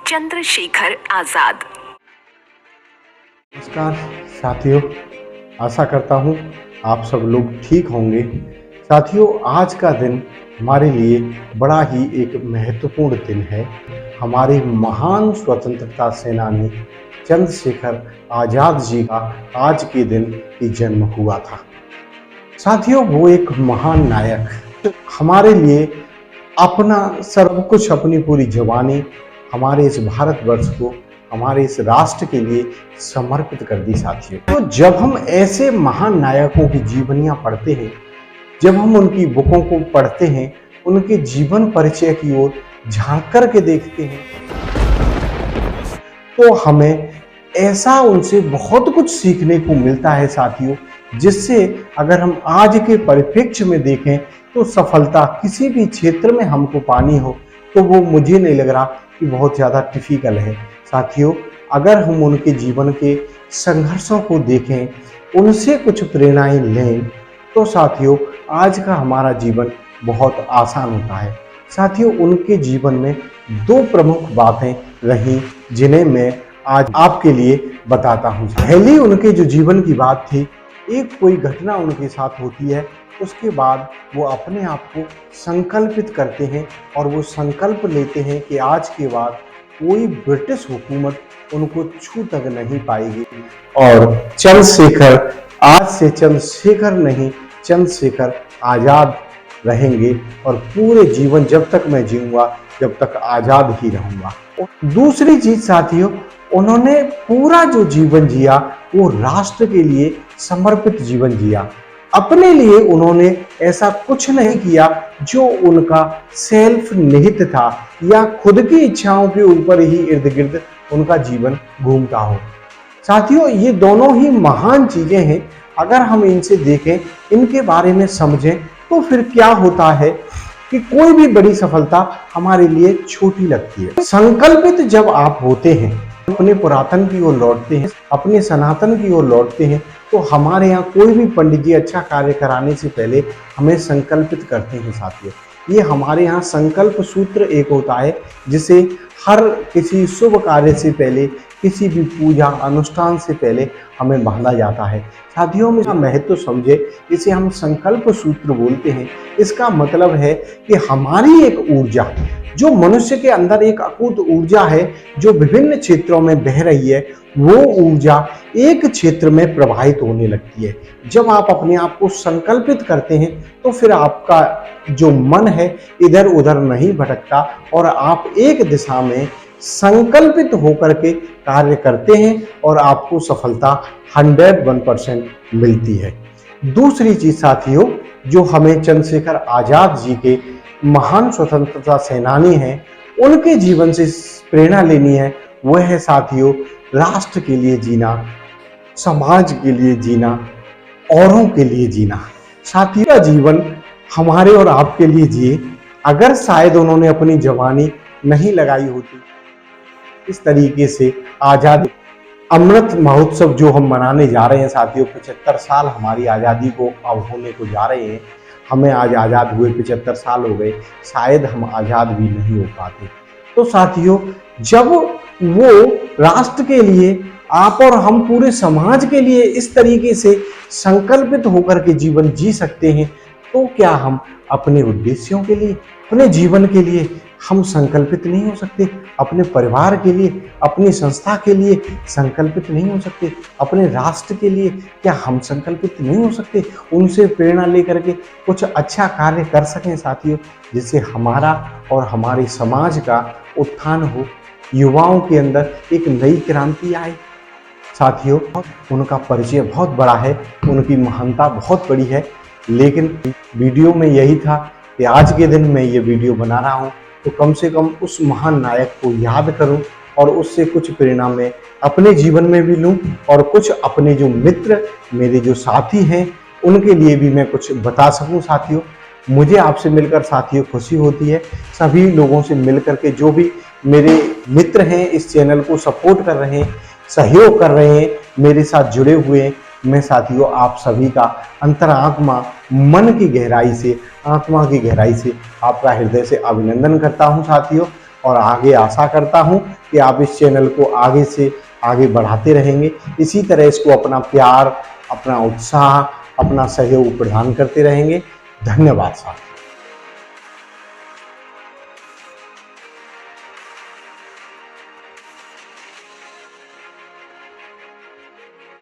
चंद्रशेखर आजाद। नमस्कार साथियों, आशा करता हूँ आप सब लोग ठीक होंगे। साथियों, आज का दिन हमारे लिए बड़ा ही एक महत्वपूर्ण दिन है। हमारे महान स्वतंत्रता सेनानी चंद्रशेखर आजाद जी का आज के दिन ही जन्म हुआ था। साथियों, वो एक महान नायक हमारे लिए अपना सब कुछ, अपनी पूरी जवानी हमारे इस भारतवर्ष को, हमारे इस राष्ट्र के लिए समर्पित कर दी। साथियों, तो जब हम ऐसे महान नायकों की जीवनियां पढ़ते हैं, जब हम उनकी बुकों को पढ़ते हैं, उनके जीवन परिचय की ओर झांक कर के देखते हैं, तो हमें ऐसा उनसे बहुत कुछ सीखने को मिलता है साथियों, जिससे अगर हम आज के परिप्रेक्ष्य में देखें तो सफलता किसी भी क्षेत्र में हमको पानी हो तो वो मुझे नहीं लग रहा कि बहुत ज़्यादा डिफिकल्ट है। साथियों, अगर हम उनके जीवन के संघर्षों को देखें, उनसे कुछ प्रेरणाएं लें, तो साथियों आज का हमारा जीवन बहुत आसान होता है। साथियों, उनके जीवन में दो प्रमुख बातें रही जिन्हें मैं आज आपके लिए बताता हूँ। पहली उनके जो जीवन की बात थी, एक कोई घटना उनके साथ होती है, उसके बाद वो अपने आप को संकल्पित करते हैं और वो संकल्प लेते हैं कि आज के बाद कोई ब्रिटिश हुकूमत उनको छू तक नहीं पाएगी और चंद्रशेखर आज से चंद्रशेखर नहीं, चंद्रशेखर आजाद रहेंगे और पूरे जीवन जब तक मैं जीऊंगा जब तक आजाद ही रहूंगा। दूसरी चीज साथियों, उन्होंने पूरा जो जीवन जिया वो राष्ट्र के लिए समर्पित जीवन जिया। अपने लिए उन्होंने ऐसा कुछ नहीं किया जो उनका सेल्फ निहित था या खुद की इच्छाओं के ऊपर ही इर्द गिर्द उनका जीवन घूमता हो। साथियों, ये दोनों ही महान चीजें हैं। अगर हम इनसे देखें, इनके बारे में समझें, तो फिर क्या होता है कि कोई भी बड़ी सफलता हमारे लिए छोटी लगती है। संकल्पित जब आप होते हैं, अपने पुरातन की ओर लौटते हैं, अपने सनातन की ओर लौटते हैं, तो हमारे यहाँ कोई भी पंडित जी अच्छा कार्य कराने से पहले हमें संकल्पित करते हैं। साथियों, ये हमारे यहाँ संकल्प सूत्र एक होता है, जिसे हर किसी शुभ कार्य से पहले, किसी भी पूजा अनुष्ठान से पहले हमें बांधा जाता है। साथियों, में महत्व समझे, इसे हम संकल्प सूत्र बोलते हैं। इसका मतलब है कि हमारी एक ऊर्जा, जो मनुष्य के अंदर एक अकूत ऊर्जा है जो विभिन्न क्षेत्रों में बह रही है, वो ऊर्जा एक क्षेत्र में प्रवाहित होने लगती है। जब आप अपने आप को संकल्पित करते हैं तो फिर आपका जो मन है इधर उधर नहीं भटकता और आप एक दिशा में संकल्पित होकर के कार्य करते हैं और आपको सफलता 101% मिलती है। दूसरी चीज साथियों, जो हमें चंद्रशेखर आजाद जी के महान स्वतंत्रता सेनानी हैं, उनके जीवन से प्रेरणा लेनी है, वह है साथियों राष्ट्र के लिए जीना, समाज के लिए जीना, औरों के लिए जीना। साथियों, का जीवन हमारे और आपके लिए जिए। अगर शायद उन्होंने अपनी जवानी नहीं लगाई होती इस तरीके से, आजादी अमृत महोत्सव जो हम मनाने जा रहे हैं साथियों, 75 साल हमारी आज़ादी को अब होने को जा रहे हैं। हमें आज आज़ाद हुए 75 साल हो गए, शायद हम आज़ाद भी नहीं हो पाते। तो साथियों, जब वो राष्ट्र के लिए, आप और हम पूरे समाज के लिए इस तरीके से संकल्पित होकर के जीवन जी सकते हैं, तो क्या हम अपने उद्देश्यों के लिए, अपने जीवन के लिए हम संकल्पित नहीं हो सकते? अपने परिवार के लिए, अपनी संस्था के लिए संकल्पित नहीं हो सकते? अपने राष्ट्र के लिए क्या हम संकल्पित नहीं हो सकते? उनसे प्रेरणा लेकर के कुछ अच्छा कार्य कर सकें साथियों, जिससे हमारा और हमारे समाज का उत्थान हो, युवाओं के अंदर एक नई क्रांति आए। साथियों, उनका परिचय बहुत बड़ा है, उनकी महानता बहुत बड़ी है, लेकिन वीडियो में यही था कि आज के दिन मैं ये वीडियो बना रहा हूँ तो कम से कम उस महान नायक को याद करूं और उससे कुछ प्रेरणा मैं अपने जीवन में भी लूं और कुछ अपने जो मित्र, मेरे जो साथी हैं, उनके लिए भी मैं कुछ बता सकूं। साथियों, मुझे आपसे मिलकर साथियों खुशी होती है। सभी लोगों से मिलकर के, जो भी मेरे मित्र हैं, इस चैनल को सपोर्ट कर रहे हैं, सहयोग कर रहे हैं, मेरे साथ जुड़े हुए हैं, मैं साथियों आप सभी का अंतरात्मा मन की गहराई से, आत्मा की गहराई से आपका हृदय से अभिनंदन करता हूं साथियों, और आगे आशा करता हूं कि आप इस चैनल को आगे से आगे बढ़ाते रहेंगे। इसी तरह इसको अपना प्यार, अपना उत्साह, अपना सहयोग प्रदान करते रहेंगे। धन्यवाद साथियों।